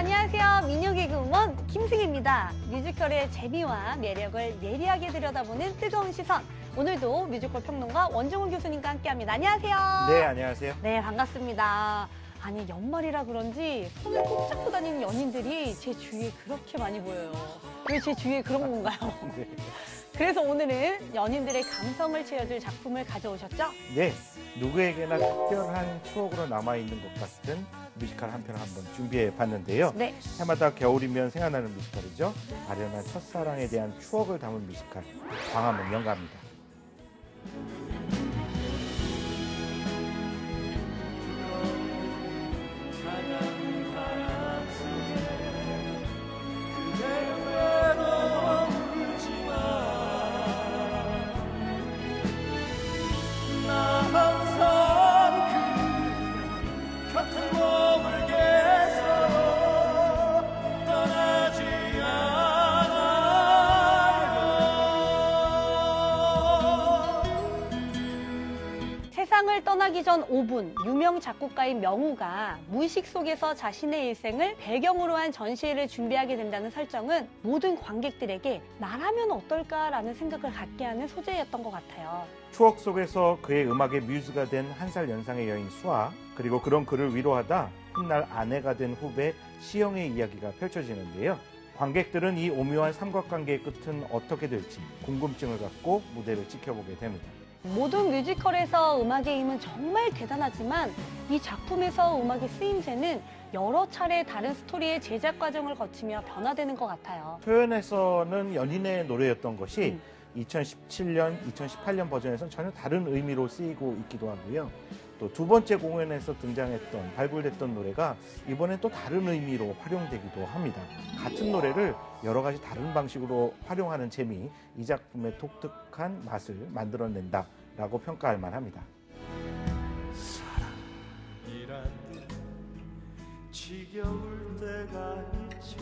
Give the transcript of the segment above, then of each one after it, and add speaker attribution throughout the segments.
Speaker 1: 안녕하세요. 민요개그우먼 김승희입니다. 뮤지컬의 재미와 매력을 예리하게 들여다보는 뜨거운 시선. 오늘도 뮤지컬 평론가 원종훈 교수님과 함께합니다. 안녕하세요.
Speaker 2: 네, 안녕하세요.
Speaker 1: 네, 반갑습니다. 아니, 연말이라 그런지 손을 꼭 잡고 다니는 연인들이 제 주위에 그렇게 많이 보여요. 왜 제 주위에 그런 건가요?
Speaker 2: 네.
Speaker 1: 그래서 오늘은 연인들의 감성을 채워줄 작품을 가져오셨죠?
Speaker 2: 네, 누구에게나 특별한 추억으로 남아있는 것 같은 뮤지컬 한 편을 한번 준비해 봤는데요.
Speaker 1: 네.
Speaker 2: 해마다 겨울이면 생각나는 뮤지컬이죠. 아련한 첫사랑에 대한 추억을 담은 뮤지컬 광화문 연가입니다.
Speaker 1: 세상을 떠나기 전 5분, 유명 작곡가인 명우가 무의식 속에서 자신의 일생을 배경으로 한 전시회를 준비하게 된다는 설정은 모든 관객들에게 나라면 어떨까라는 생각을 갖게 하는 소재였던 것 같아요.
Speaker 2: 추억 속에서 그의 음악의 뮤즈가 된 한 살 연상의 여인 수아, 그리고 그런 그를 위로하다 훗날 아내가 된 후배 시영의 이야기가 펼쳐지는데요. 관객들은 이 오묘한 삼각관계의 끝은 어떻게 될지 궁금증을 갖고 무대를 지켜보게 됩니다.
Speaker 1: 모든 뮤지컬에서 음악의 힘은 정말 대단하지만 이 작품에서 음악의 쓰임새는 여러 차례 다른 스토리의 제작 과정을 거치며 변화되는 것 같아요.
Speaker 2: 표현에서는 연인의 노래였던 것이 2017년, 2018년 버전에서는 전혀 다른 의미로 쓰이고 있기도 하고요. 또 두 번째 공연에서 등장했던, 발굴됐던 노래가 이번엔 또 다른 의미로 활용되기도 합니다. 같은 노래를 여러 가지 다른 방식으로 활용하는 재미, 이 작품의 독특한 맛을 만들어낸다라고 평가할 만합니다.
Speaker 3: 사랑이란 지겨울 때가 있지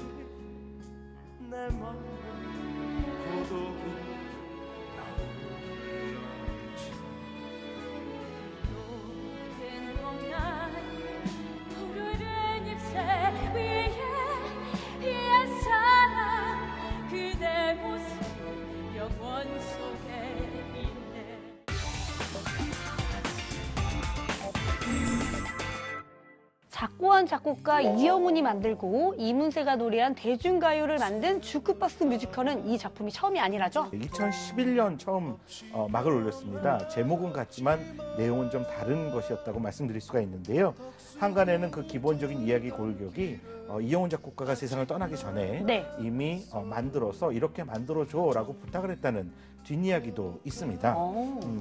Speaker 3: 내 마음 고독이
Speaker 4: 푸르른 잎새 위에 피한 사랑 그대 모습 영원 속에 있네.
Speaker 1: 작고한 작곡가 이영훈이 만들고 이문세가 노래한 대중가요를 만든 주크박스 뮤지컬은 이 작품이 처음이 아니라죠?
Speaker 2: 2011년 처음 막을 올렸습니다. 제목은 같지만 내용은 좀 다른 것이었다고 말씀드릴 수가 있는데요. 한간에는 그 기본적인 이야기 골격이 이영훈 작곡가가 세상을 떠나기 전에
Speaker 1: 네.
Speaker 2: 이미 만들어서 이렇게 만들어줘라고 부탁을 했다는 뒷이야기도 있습니다.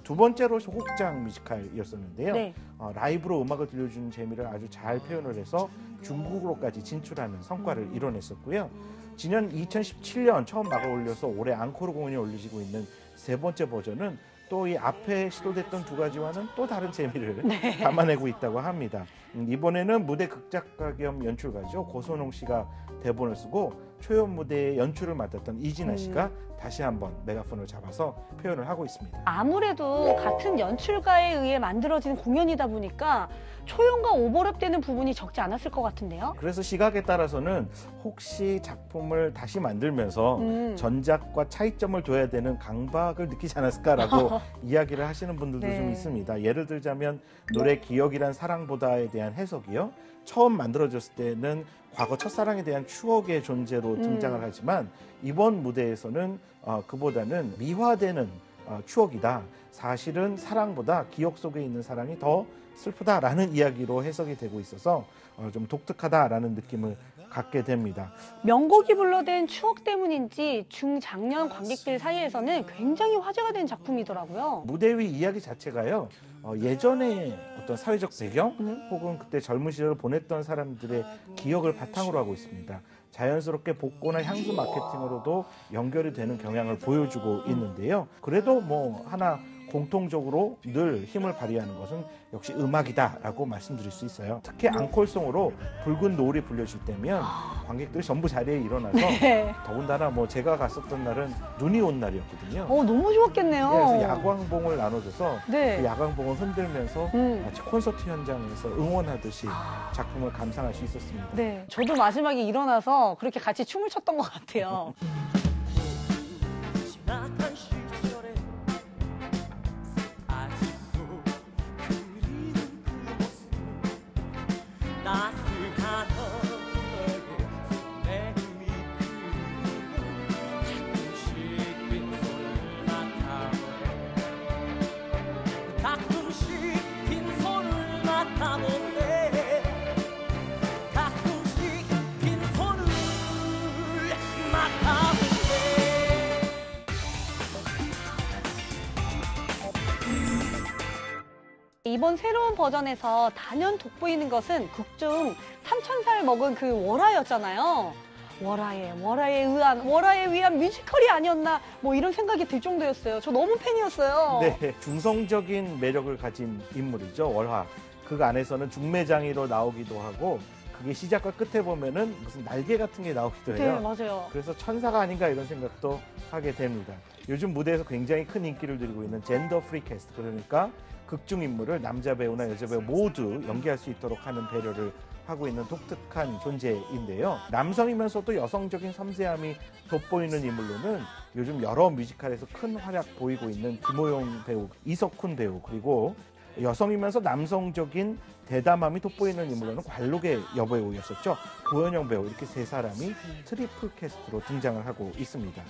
Speaker 2: 두 번째로 소극장 뮤지컬이었었는데요.
Speaker 1: 네.
Speaker 2: 라이브로 음악을 들려주는 재미를 아주 잘 표현을 해서 중국으로까지 진출하는 성과를 이뤄냈었고요. 지난 2017년 처음 막을 올려서 올해 앙코르 공연이 올려지고 있는 세 번째 버전은 또 이 앞에 시도됐던 두 가지와는 또 다른 재미를 담아내고 있다고 합니다. 이번에는 무대 극작가 겸 연출가죠. 고선홍 씨가 대본을 쓰고 초연 무대의 연출을 맡았던 이진아 씨가 다시 한번 메가폰을 잡아서 표현을 하고 있습니다.
Speaker 1: 아무래도 같은 연출가에 의해 만들어진 공연이다 보니까 초연과 오버랩되는 부분이 적지 않았을 것 같은데요?
Speaker 2: 그래서 시각에 따라서는 혹시 작품을 다시 만들면서 전작과 차이점을 둬야 되는 강박을 느끼지 않았을까라고 이야기를 하시는 분들도
Speaker 1: 네.
Speaker 2: 좀 있습니다. 예를 들자면 노래 기억이란 사랑보다에 대한 해석이요. 처음 만들어졌을 때는 과거 첫사랑에 대한 추억의 존재로 등장을 하지만 이번 무대에서는 그보다는 미화되는 추억이다. 사실은 사랑보다 기억 속에 있는 사랑이 더 슬프다라는 이야기로 해석이 되고 있어서 좀 독특하다라는 느낌을 갖게 됩니다.
Speaker 1: 명곡이 불러댄 추억 때문인지 중장년 관객들 사이에서는 굉장히 화제가 된 작품이더라고요.
Speaker 2: 무대 위 이야기 자체가요. 예전에 어떤 사회적 배경 혹은 그때 젊은 시절을 보냈던 사람들의 기억을 바탕으로 하고 있습니다. 자연스럽게 복고나 향수 마케팅으로도 연결이 되는 경향을 보여주고 있는데요. 그래도 뭐 하나 공통적으로 늘 힘을 발휘하는 것은 역시 음악이다라고 말씀드릴 수 있어요. 특히 앙콜송으로 붉은 노을이 불려질 때면 관객들이 전부 자리에 일어나서
Speaker 1: 네.
Speaker 2: 더군다나 뭐 제가 갔었던 날은 눈이 온 날이었거든요.
Speaker 1: 너무 좋았겠네요.
Speaker 2: 그래서 야광봉을 나눠줘서
Speaker 1: 네.
Speaker 2: 그 야광봉을 흔들면서 마치 콘서트 현장에서 응원하듯이 작품을 감상할 수 있었습니다.
Speaker 1: 네. 저도 마지막에 일어나서 그렇게 같이 춤을 췄던 것 같아요.
Speaker 3: 지나간 시절에 아직도 그리는 그 모습 따스한 너의 내음이 가끔씩 빈손을 맡아보네 가끔씩 빈손을 맡아보네 가끔씩 빈손을 맡아보네
Speaker 1: 이번 새로운 버전에서 단연 돋보이는 것은 극중 삼천사를 먹은 그 월화였잖아요. 월화에 의한 뮤지컬이 아니었나 뭐 이런 생각이 들 정도였어요. 저 너무 팬이었어요.
Speaker 2: 네, 중성적인 매력을 가진 인물이죠. 월화. 그 안에서는 중매장이로 나오기도 하고 그게 시작과 끝에 보면은 무슨 날개 같은 게 나오기도
Speaker 1: 네,
Speaker 2: 해요.
Speaker 1: 맞아요.
Speaker 2: 그래서 천사가 아닌가 이런 생각도 하게 됩니다. 요즘 무대에서 굉장히 큰 인기를 누리고 있는 젠더 프리 캐스트, 그러니까 극중 인물을 남자 배우나 여자 배우 모두 연기할 수 있도록 하는 배려를 하고 있는 독특한 존재인데요. 남성이면서도 여성적인 섬세함이 돋보이는 인물로는 요즘 여러 뮤지컬에서 큰 활약 보이고 있는 김호용 배우, 이석훈 배우, 그리고 여성이면서 남성적인 대담함이 돋보이는 인물로는 관록의 여배우였었죠. 고현영 배우, 이렇게 세 사람이 트리플 캐스트로 등장을 하고 있습니다.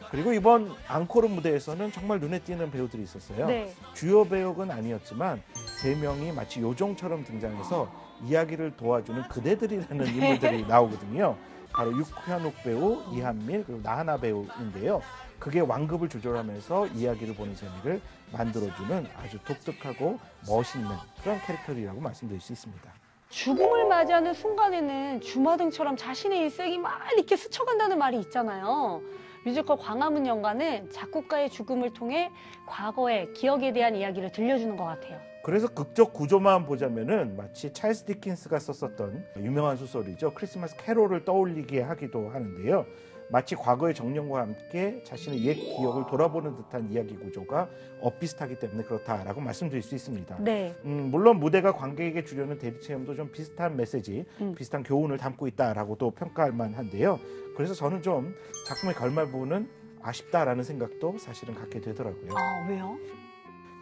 Speaker 2: 그리고 이번 앙코르 무대에서는 정말 눈에 띄는 배우들이 있었어요.
Speaker 1: 네.
Speaker 2: 주요 배우는 아니었지만 세 명이 마치 요정처럼 등장해서 이야기를 도와주는 그대들이라는 인물들이 나오거든요. 바로 육현욱 배우, 이한밀, 그리고 나하나 배우인데요. 그게 완급을 조절하면서 이야기를 보는 재미를 만들어주는 아주 독특하고 멋있는 그런 캐릭터라고 말씀드릴 수 있습니다.
Speaker 1: 죽음을 맞이하는 순간에는 주마등처럼 자신의 일생이 막 이렇게 스쳐간다는 말이 있잖아요. 뮤지컬 광화문 연가는 작곡가의 죽음을 통해 과거의 기억에 대한 이야기를 들려주는 것 같아요.
Speaker 2: 그래서 극적 구조만 보자면은 마치 찰스 디킨스가 썼었던 유명한 소설이죠. 크리스마스 캐롤을 떠올리게 하기도 하는데요. 마치 과거의 정령과 함께 자신의 옛 기억을 돌아보는 듯한 이야기 구조가 엇비슷하기 때문에 그렇다라고 말씀드릴 수 있습니다.
Speaker 1: 네.
Speaker 2: 물론 무대가 관객에게 주려는 대리 체험도 좀 비슷한 메시지, 비슷한 교훈을 담고 있다라고도 평가할 만한데요. 그래서 저는 좀 작품의 결말 부분은 아쉽다라는 생각도 사실은 갖게 되더라고요.
Speaker 1: 왜요?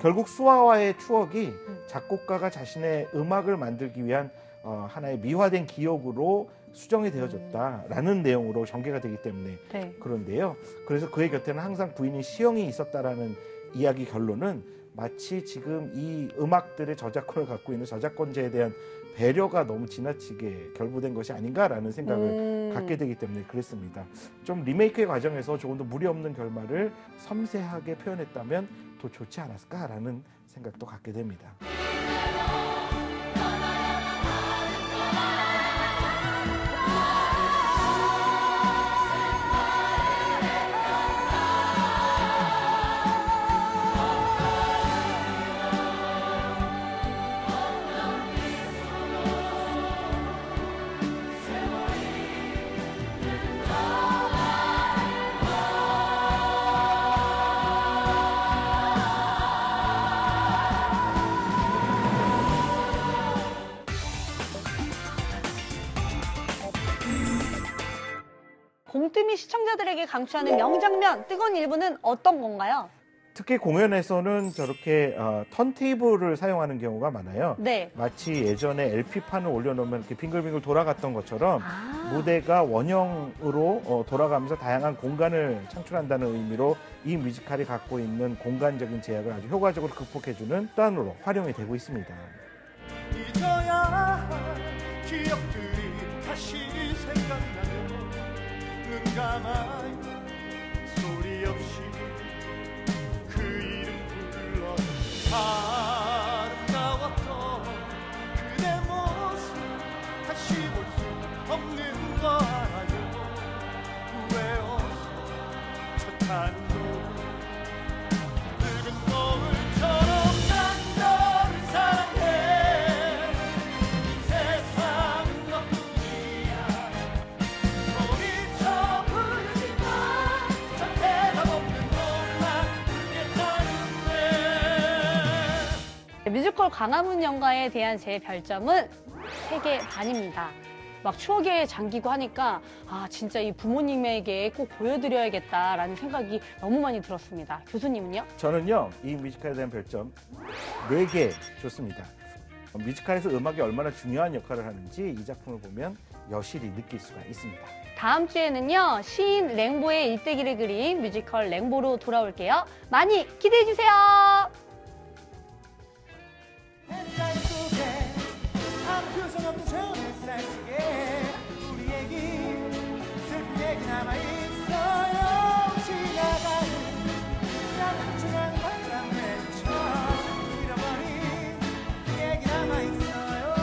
Speaker 2: 결국 수아와의 추억이 작곡가가 자신의 음악을 만들기 위한 하나의 미화된 기억으로 수정이 되어졌다라는 내용으로 전개가 되기 때문에
Speaker 1: 네.
Speaker 2: 그런데요. 그래서 그의 곁에는 항상 부인인 시영이 있었다라는 이야기 결론은 마치 지금 이 음악들의 저작권을 갖고 있는 저작권자에 대한 배려가 너무 지나치게 결부된 것이 아닌가라는 생각을 갖게 되기 때문에 그랬습니다. 좀 리메이크의 과정에서 조금 더 무리 없는 결말을 섬세하게 표현했다면 더 좋지 않았을까라는 생각도 갖게 됩니다.
Speaker 1: 공뜸이 시청자들에게 강추하는 명장면, 뜨거운 일부는 어떤 건가요?
Speaker 2: 특히 공연에서는 저렇게 턴테이블을 사용하는 경우가 많아요.
Speaker 1: 네.
Speaker 2: 마치 예전에 LP판을 올려놓으면 이렇게 빙글빙글 돌아갔던 것처럼 무대가 원형으로 돌아가면서 다양한 공간을 창출한다는 의미로 이 뮤지컬이 갖고 있는 공간적인 제약을 아주 효과적으로 극복해주는 수단으로 활용이 되고 있습니다.
Speaker 3: 잊어야 할 기억들이 다시 생각나면 눈 감아요 소리 없이 그 이름 불러 아름다웠던 그대 모습 다시 볼 수 없는 거 알아요 후회 없어 첫 탄도 늙은 거울
Speaker 1: 강화문 연가에 대한 제 별점은 3개 반입니다. 막 추억에 잠기고 하니까 아 진짜 이 부모님에게 꼭 보여드려야겠다라는 생각이 너무 많이 들었습니다. 교수님은요?
Speaker 2: 저는요, 이 뮤지컬에 대한 별점 4개 줬습니다. 뮤지컬에서 음악이 얼마나 중요한 역할을 하는지 이 작품을 보면 여실히 느낄 수가 있습니다.
Speaker 1: 다음 주에는요, 시인 랭보의 일대기를 그린 뮤지컬 랭보로 돌아올게요. 많이 기대해주세요.
Speaker 3: 햇살 속에 아무 표정 없는 저 햇살 속에 우리 얘기 슬픈 얘기 남아있어요. 지나가는 깜짝한 바람에 저 잃어버린 얘기 남아있어요.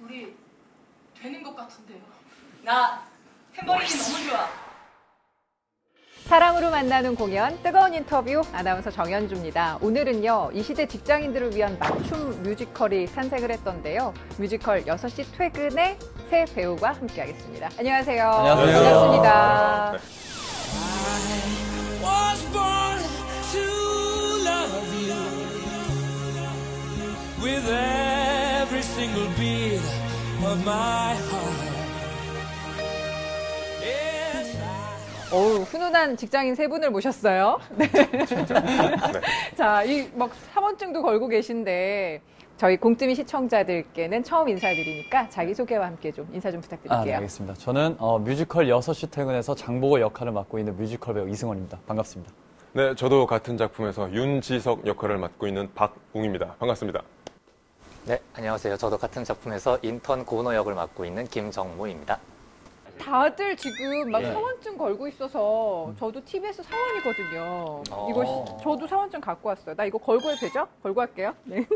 Speaker 4: 우리 되는 것 같은데요. 나 탬버린이 너무 좋아.
Speaker 5: 사랑으로 만나는 공연, 뜨거운 인터뷰, 아나운서 정연주입니다. 오늘은요, 이 시대 직장인들을 위한 맞춤 뮤지컬이 탄생을 했던데요. 뮤지컬 6시 퇴근의 새 배우가 함께하겠습니다. 안녕하세요.
Speaker 6: 안녕하세요.
Speaker 5: 반갑습니다.
Speaker 7: Was born to love you with every single beat of my heart. Yes,
Speaker 5: 어우, 훈훈한 직장인 세 분을 모셨어요. 네. 자, 이 막 사원증도 걸고 계신데 저희 공뜨미 시청자들께는 처음 인사드리니까 자기소개와 함께 좀 인사 좀 부탁드릴게요.
Speaker 6: 네, 알겠습니다. 저는 뮤지컬 6시 퇴근에서 장보고 역할을 맡고 있는 뮤지컬 배우 이승원입니다. 반갑습니다.
Speaker 8: 네, 저도 같은 작품에서 윤지석 역할을 맡고 있는 박웅입니다. 반갑습니다.
Speaker 9: 네, 안녕하세요. 저도 같은 작품에서 인턴 고은호 역을 맡고 있는 김정모입니다.
Speaker 5: 다들 지금 막
Speaker 6: 예.
Speaker 5: 사원증 걸고 있어서 저도 TBS 사원이거든요. 이거 저도 사원증 갖고 왔어요. 나 이거 걸고 해도 되죠? 걸고 할게요. 네.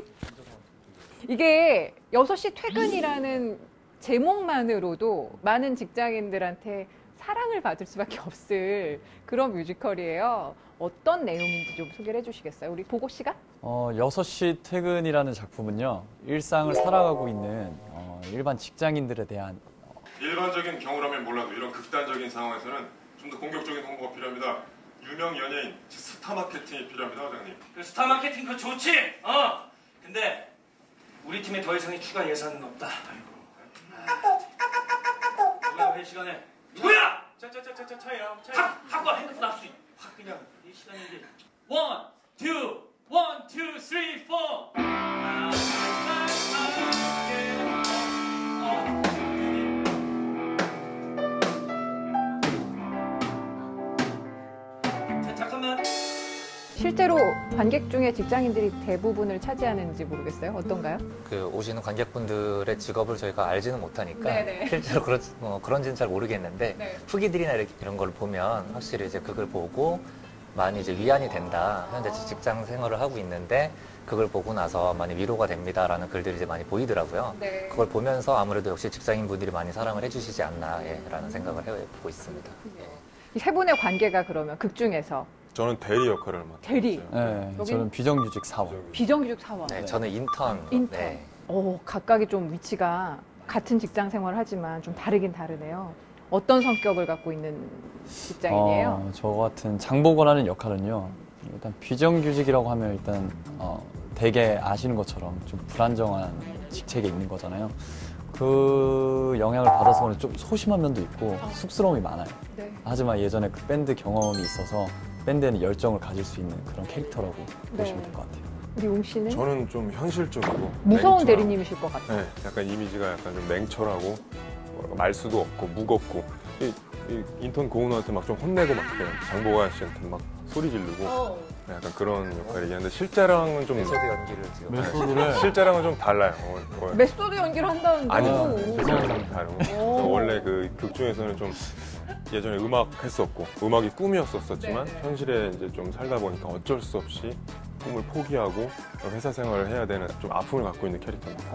Speaker 5: 이게 6시 퇴근이라는 제목만으로도 많은 직장인들한테 사랑을 받을 수밖에 없을 그런 뮤지컬이에요. 어떤 내용인지 좀 소개를 해주시겠어요? 우리 보고 씨가?
Speaker 6: 6시 퇴근이라는 작품은요, 일상을 살아가고 있는 일반 직장인들에 대한
Speaker 8: 일반적인 경우라면 몰라도 이런 극단적인 상황에서는 좀 더 공격적인 홍보가 필요합니다. 유명 연예인, 스타 마케팅이 필요합니다, 회장님.
Speaker 10: 스타 마케팅 그거 좋지? 근데 우리 팀에 더 이상의 추가 예산은 없다. 누가 회 시간에 누구야? 차요. 갖고 와 핸드폰 납수. 확 그냥 이 시간인데. 1, 2, 1, 2, 3, 4. 잠깐만.
Speaker 5: 실제로 관객 중에 직장인들이 대부분을 차지하는지 모르겠어요. 어떤가요?
Speaker 9: 그 오시는 관객분들의 직업을 저희가 알지는 못하니까
Speaker 5: 네네.
Speaker 9: 실제로 그런지는 잘 모르겠는데
Speaker 5: 네.
Speaker 9: 후기들이나 이런 걸 보면 확실히 이제 그걸 보고 많이 이제 위안이 된다. 현재 직장 생활을 하고 있는데 그걸 보고 나서 많이 위로가 됩니다라는 글들이 이제 많이 보이더라고요.
Speaker 5: 네.
Speaker 9: 그걸 보면서 아무래도 역시 직장인분들이 많이 사랑을 해주시지 않나라는 생각을 해보고 있습니다.
Speaker 5: 이 세 분의 관계가 그러면 극 중에서
Speaker 8: 저는 대리 역할을 맡고
Speaker 5: 대리.
Speaker 8: 있어요.
Speaker 6: 네,
Speaker 5: 여긴-
Speaker 6: 저는 비정규직 사원.
Speaker 5: 비정규직 사원.
Speaker 9: 네, 저는 인턴.
Speaker 5: 인턴.
Speaker 9: 네.
Speaker 5: 각각이 좀 위치가 같은 직장 생활을 하지만 좀 다르긴 다르네요. 어떤 성격을 갖고 있는 직장인이에요?
Speaker 6: 저 같은 장보고라는 역할은요, 일단 비정규직이라고 하면 일단 되게 아시는 것처럼 좀 불안정한 직책에 있는 거잖아요. 그 영향을 받아서 좀 소심한 면도 있고 쑥스러움이 많아요.
Speaker 5: 네.
Speaker 6: 하지만 예전에 그 밴드 경험이 있어서 밴드에는 열정을 가질 수 있는 그런 캐릭터라고 보시면 될 것 같아요.
Speaker 5: 우리 웅 씨는
Speaker 11: 저는 좀 현실적이고
Speaker 5: 무서운
Speaker 11: 냉철하고.
Speaker 5: 대리님이실 것 같아요.
Speaker 11: 네, 약간 이미지가 약간 좀 냉철하고 말수도 없고 무겁고 이 인턴 고은호한테 막 좀 혼내고 막 그래요. 장보건 씨한테 막 소리 지르고 약간 그런 역할이긴 한데 실제랑은 좀
Speaker 9: 메소드 연기를 지금
Speaker 6: 메소드를
Speaker 11: 실제랑은 좀 달라요.
Speaker 5: 메소드 연기를 한다는데.
Speaker 11: 아니요, 실제랑은 좀 다르고 원래 그 극 중에서는 좀 예전에 음악 했었고 음악이 꿈이었었지만
Speaker 5: 네.
Speaker 11: 현실에 이제 좀 살다 보니까 어쩔 수 없이 꿈을 포기하고 회사 생활을 해야 되는 좀 아픔을 갖고 있는 캐릭터입니다.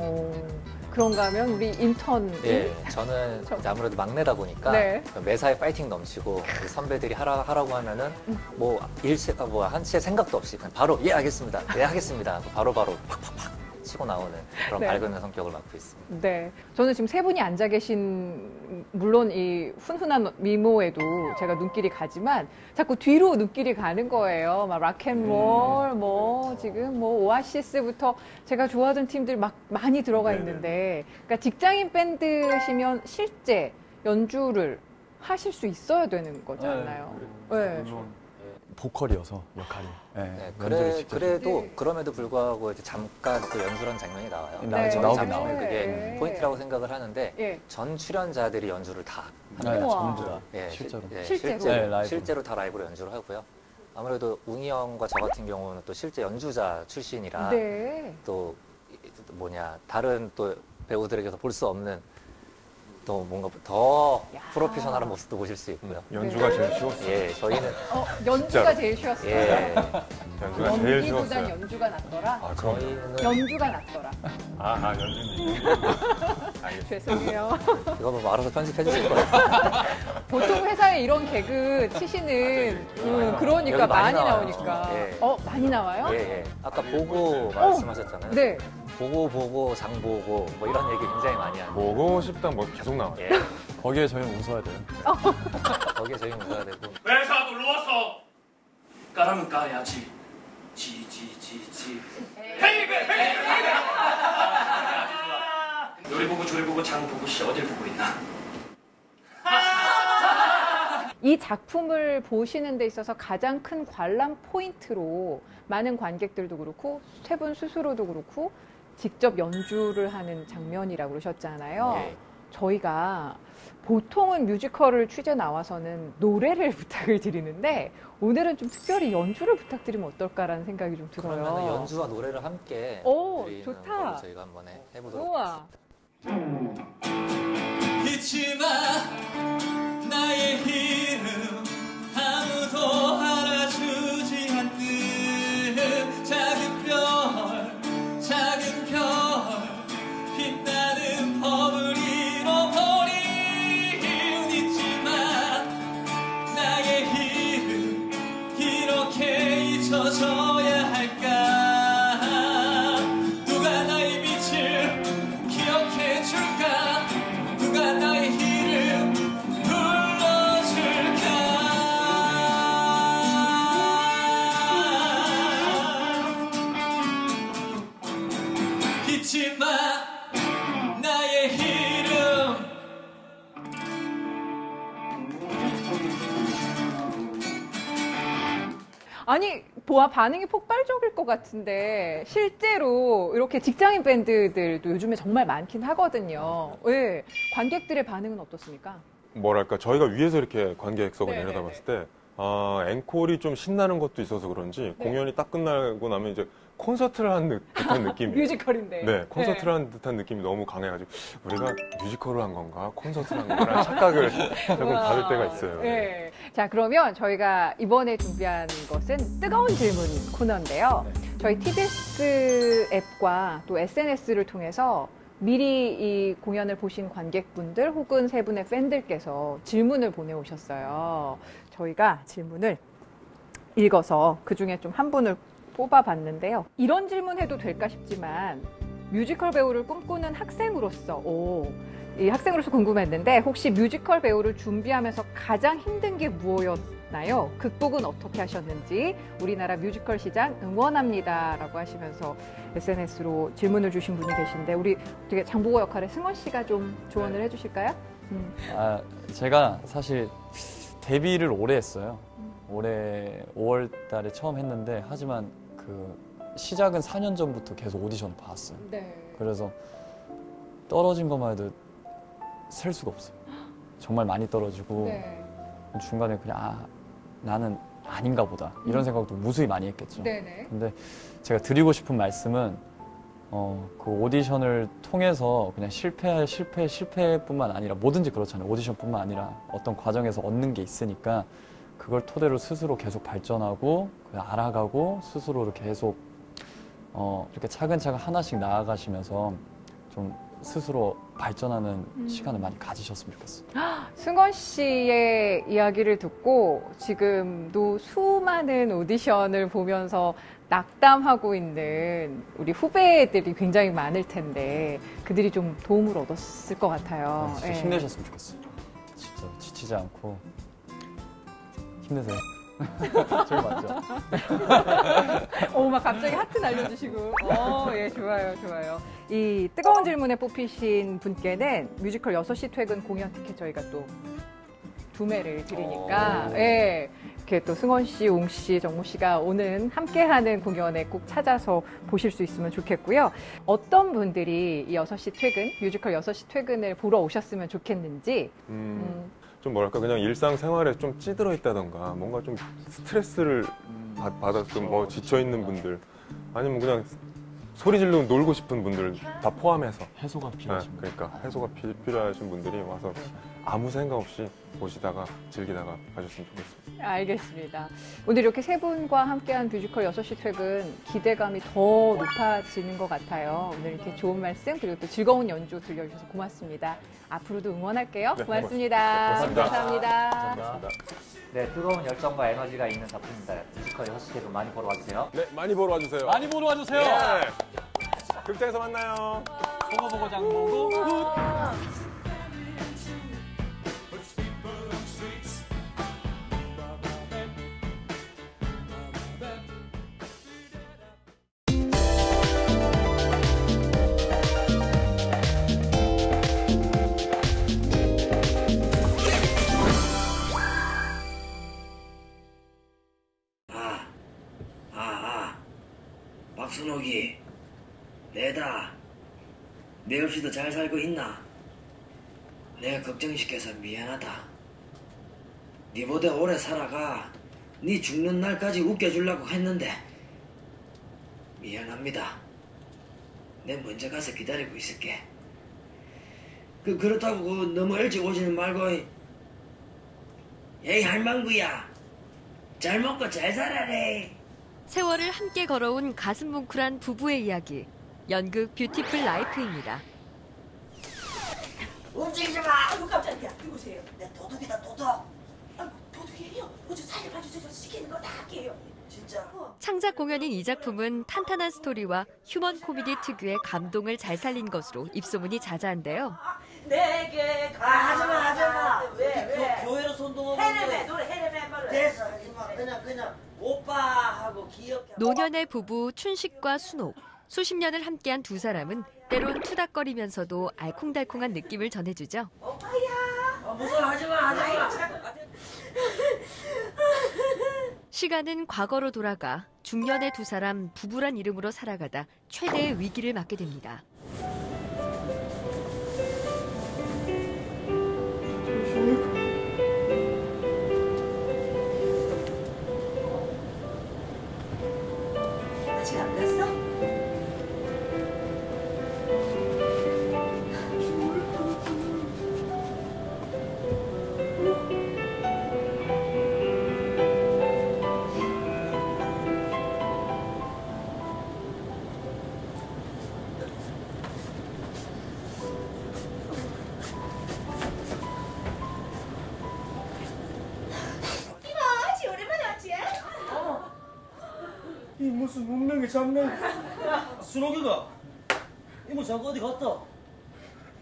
Speaker 5: 그런가 하면 우리 인턴.
Speaker 9: 예, 저는 이제 아무래도 막내다 보니까
Speaker 5: 네.
Speaker 9: 매사에 파이팅 넘치고 우리 선배들이 하라고 하면은 뭐 한치의 생각도 없이 그냥 바로 예 알겠습니다, 예 하겠습니다, 바로바로 팍팍팍 치고 나오는 그런
Speaker 5: 네.
Speaker 9: 밝은 성격을 맡고 있습니다.
Speaker 5: 네. 저는 지금 세 분이 앉아 계신, 물론 이 훈훈한 미모에도 제가 눈길이 가지만 자꾸 뒤로 눈길이 가는 거예요. 막 락앤롤, 뭐 지금 뭐 오아시스부터 제가 좋아하던 팀들 막 많이 들어가 있는데, 그러니까 직장인 밴드시면 실제 연주를 하실 수 있어야 되는 거잖아요. 네.
Speaker 6: 보컬이어서 역할이.
Speaker 9: 네,
Speaker 6: 연주를 직접
Speaker 9: 그래도 그럼에도 불구하고 이제 잠깐 또 연주라는 장면이 나와요.
Speaker 6: 네,
Speaker 9: 저희
Speaker 6: 나오긴
Speaker 9: 작품은
Speaker 6: 나와요.
Speaker 9: 그게 포인트라고 생각을 하는데
Speaker 5: 예.
Speaker 9: 전 출연자들이 연주를 다
Speaker 6: 네,
Speaker 9: 합니다.
Speaker 6: 전부 다
Speaker 9: 예,
Speaker 6: 실제로.
Speaker 5: 실제로?
Speaker 6: 네, 라이브.
Speaker 9: 실제로 다 라이브로 연주를 하고요. 아무래도 웅이 형과 저 같은 경우는 또 실제 연주자 출신이라
Speaker 5: 네.
Speaker 9: 또 다른 또 배우들에게서 볼 수 없는 또 뭔가 더 프로페셔널한 모습도 보실 수 있고요.
Speaker 11: 연주가 제일 쉬웠어요.
Speaker 9: 예, 저희는
Speaker 5: 연주가
Speaker 11: 진짜로.
Speaker 5: 제일 쉬웠어요.
Speaker 9: 예,
Speaker 11: 연주가 제일
Speaker 5: 연기보단
Speaker 11: 쉬웠어요.
Speaker 5: 연주가 낫더라.
Speaker 11: 아, 그럼.
Speaker 9: 저희는
Speaker 5: 연주가 낫더라.
Speaker 11: 연주님. 알겠습니다.
Speaker 5: 죄송해요.
Speaker 9: 이거 뭐 알아서 편집해 주실 거예요.
Speaker 5: 보통 회사에 이런 개그 치시는 그러니까
Speaker 9: 여기
Speaker 5: 많이
Speaker 9: 나와요.
Speaker 5: 나오니까.
Speaker 9: 예.
Speaker 5: 많이 나와요?
Speaker 9: 예, 예. 아까 보고 말씀하셨잖아요.
Speaker 5: 네.
Speaker 9: 보고 장 보고 뭐 이런 얘기 굉장히 많이 하는.
Speaker 11: 보고 싶다 뭐 계속 나와요.
Speaker 9: 예.
Speaker 6: 거기에 저희는 웃어야 돼요.
Speaker 9: 거기에 저희 웃어야 되고.
Speaker 10: 회사 놀러 왔어. 까라면 까야지. 지. 헤이베. 요리 보고 조리 보고 장 보고 씨 어딜 보고 있나?
Speaker 5: 이 작품을 보시는 데 있어서 가장 큰 관람 포인트로 많은 관객들도 그렇고 세 분 스스로도 그렇고 직접 연주를 하는 장면이라고 그러셨잖아요.
Speaker 9: 예.
Speaker 5: 저희가 보통은 뮤지컬을 취재 나와서는 노래를 부탁을 드리는데 오늘은 좀 특별히 연주를 부탁드리면 어떨까라는 생각이 좀 들어요.
Speaker 9: 그러면 연주와 노래를 함께
Speaker 5: 오,
Speaker 9: 드리는
Speaker 5: 좋다.
Speaker 9: 걸로 저희가 한번 해보도록
Speaker 5: 우와.
Speaker 7: 잊지 마 나의 이름 아무도 알아주지 않는 작은 별 빛나는 법을 잃어버린 잊지 마 나의 이름 이렇게 잊혀져야 할까 누가 나의 빛을 기억해 줄까 누가 나의 이름 불러줄까 잊지 마 나의 이름
Speaker 5: 아니 반응이 폭발적일 것 같은데 실제로 이렇게 직장인 밴드들도 요즘에 정말 많긴 하거든요. 네. 관객들의 반응은 어떻습니까?
Speaker 11: 뭐랄까 저희가 위에서 이렇게 관객석을
Speaker 5: 네네네.
Speaker 11: 내려다봤을 때 앵콜이 좀 신나는 것도 있어서 그런지
Speaker 5: 네.
Speaker 11: 공연이 딱 끝나고 나면 이제 콘서트를 한 듯한 느낌이
Speaker 5: 뮤지컬인데.
Speaker 11: 네, 콘서트를 한 듯한 느낌이 너무 강해가지고 우리가 뮤지컬을 한 건가 콘서트를 한 건가 착각을 조금
Speaker 5: 우와.
Speaker 11: 받을 때가 있어요.
Speaker 5: 네. 자, 그러면 저희가 이번에 준비한 것은 뜨거운 질문 코너인데요. 저희 TBS 앱과 또 SNS를 통해서 미리 이 공연을 보신 관객분들 혹은 세 분의 팬들께서 질문을 보내오셨어요. 저희가 질문을 읽어서 그중에 좀 한 분을 뽑아봤는데요. 이런 질문해도 될까 싶지만 뮤지컬 배우를 꿈꾸는 학생으로서 이 학생으로서 궁금했는데 혹시 뮤지컬 배우를 준비하면서 가장 힘든 게 무엇이었나요? 극복은 어떻게 하셨는지 우리나라 뮤지컬 시장 응원합니다라고 하시면서 SNS로 질문을 주신 분이 계신데 우리 어떻게 장보고 역할의 승원 씨가 좀 조언을 해주실까요?
Speaker 6: 제가 사실 데뷔를 오래 했어요. 올해 5월 달에 처음 했는데 하지만 그 시작은 4년 전부터 계속 오디션을 봤어요.
Speaker 5: 네.
Speaker 6: 그래서 떨어진 것만 해도 셀 수가 없어요. 정말 많이 떨어지고
Speaker 5: 네.
Speaker 6: 중간에 그냥 나는 아닌가 보다 이런 생각도 무수히 많이 했겠죠.
Speaker 5: 네네.
Speaker 6: 근데 제가 드리고 싶은 말씀은 그 오디션을 통해서 그냥 실패뿐만 아니라 뭐든지 그렇잖아요. 오디션뿐만 아니라 어떤 과정에서 얻는 게 있으니까 그걸 토대로 스스로 계속 발전하고 알아가고 스스로를 계속 이렇게 차근차근 하나씩 나아가시면서 좀 스스로 발전하는 시간을 많이 가지셨으면 좋겠어요.
Speaker 5: 승원 씨의 이야기를 듣고 지금도 수많은 오디션을 보면서 낙담하고 있는 우리 후배들이 굉장히 많을 텐데 그들이 좀 도움을 얻었을 것 같아요.
Speaker 6: 진짜 힘내셨으면 좋겠어요. 진짜 지치지 않고 힘내세요. 제일 맞죠?
Speaker 5: 막 갑자기 하트 날려주시고. 예, 좋아요, 좋아요. 이 뜨거운 질문에 뽑히신 분께는 뮤지컬 6시 퇴근 공연 티켓 저희가 또 2매를 드리니까, 예. 이렇게 또 승원 씨, 웅 씨, 정모 씨가 오는 함께하는 공연에 꼭 찾아서 보실 수 있으면 좋겠고요. 어떤 분들이 이 6시 퇴근, 뮤지컬 6시 퇴근을 보러 오셨으면 좋겠는지,
Speaker 11: 좀 뭐랄까 그냥 일상생활에 좀 찌들어 있다던가 뭔가 좀 스트레스를 받아 좀 뭐 지쳐 있는 분들 아니면 그냥 소리 지르고 놀고 싶은 분들 다 포함해서
Speaker 6: 해소가 필요하신
Speaker 11: 그러니까 해소가 필요하신 분들이 와서 아무 생각 없이 보시다가 즐기다가 가셨으면 좋겠습니다.
Speaker 5: 알겠습니다. 오늘 이렇게 세 분과 함께한 뮤지컬 6시 퇴근 기대감이 더 높아지는 것 같아요. 오늘 이렇게 좋은 말씀 그리고 또 즐거운 연주 들려주셔서 고맙습니다. 앞으로도 응원할게요.
Speaker 11: 네,
Speaker 5: 고맙습니다.
Speaker 11: 고맙습니다.
Speaker 5: 감사합니다.
Speaker 9: 네, 뜨거운 열정과 에너지가 있는 작품입니다. 뮤지컬 6시 퇴근 많이 보러 와주세요.
Speaker 11: 네, 많이 보러 와주세요.
Speaker 6: 많이 보러 와주세요.
Speaker 11: 네. 극장에서 만나요.
Speaker 6: 보고 보고 장 보고 굿.
Speaker 12: 박순옥이 내다 내 없이도 잘 살고 있나? 내가 걱정시켜서 미안하다. 니보다 오래 살아가 니 죽는 날까지 웃겨주려고 했는데 미안합니다. 내 먼저 가서 기다리고 있을게. 그렇다고 너무 일찍 오지는 말고 에이 할망구야 잘 먹고 잘 살아래.
Speaker 13: 세월을 함께 걸어온 가슴 뭉클한 부부의 이야기. 연극 뷰티풀 라이프입니다.
Speaker 12: 움직이지 마! 아이고 깜짝이야. 이보세요. 내 도둑이다 도둑. 아이고 도둑이에요? 어제 살려봐주셔서 시키는 거 다 할게요. 진짜.
Speaker 13: 창작 공연인 이 작품은 탄탄한 스토리와 휴먼 코미디 특유의 감동을 잘 살린 것으로 입소문이 자자한데요.
Speaker 12: 내게 하지마. 왜? 교회로 손동하고 해레매 노래 해레매 말을. 됐어 하지마. 그냥 오빠하고 귀엽게.
Speaker 13: 노년의 부부 춘식과 순옥. 수십 년을 함께한 두 사람은 때론 투닥거리면서도 알콩달콩한 느낌을 전해주죠.
Speaker 12: 오빠야. 무서워 하지마.
Speaker 13: 시간은 과거로 돌아가 중년의 두 사람 부부란 이름으로 살아가다 최대의 위기를 맞게 됩니다.
Speaker 12: 아직 안 갔어?
Speaker 3: 이 무슨 운명의 장난. 순옥이가 이모 잠깐 어디 갔다.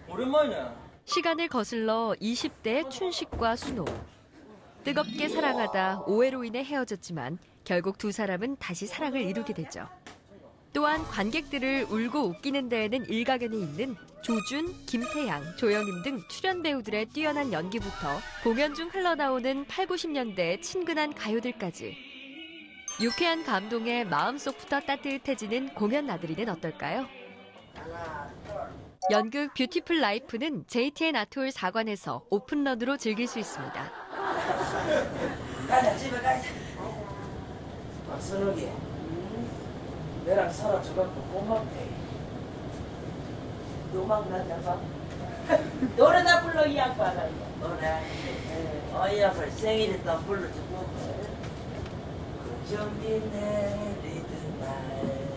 Speaker 3: 오랜만이네.
Speaker 13: 시간을 거슬러 20대의 춘식과 순옥. 뜨겁게 사랑하다 오해로 인해 헤어졌지만 결국 두 사람은 다시 사랑을 이루게 되죠. 또한 관객들을 울고 웃기는 데에는 일가견이 있는 조준, 김태양, 조영임 등 출연 배우들의 뛰어난 연기부터 공연 중 흘러나오는 8, 90년대의 친근한 가요들까지 유쾌한 감동에 마음속부터 따뜻해지는 공연 나들이는 어떨까요? 연극 뷰티풀 라이프는 JTN 아트홀 4관에서 오픈런으로 즐길 수 있습니다.
Speaker 12: 가자, 집에 가자. 선욱이, 내랑 살아줘갖고 고맙대. 노망 나자 봐. 노래나 불러, 이 양반아. 노래. 이 양반 생일에 또 불러주고. 정비 내리던 날.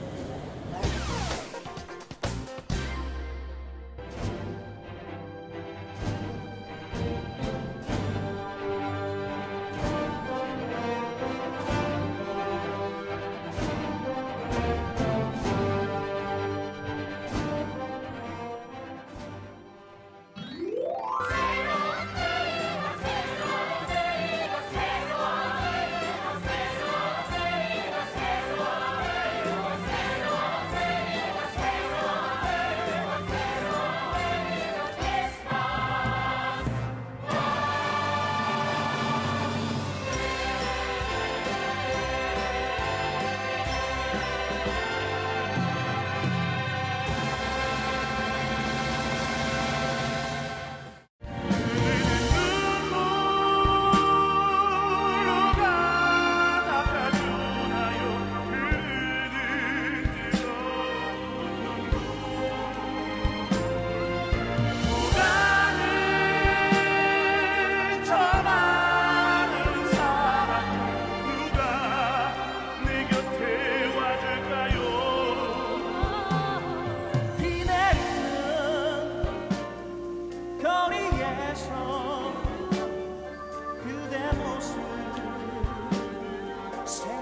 Speaker 7: 새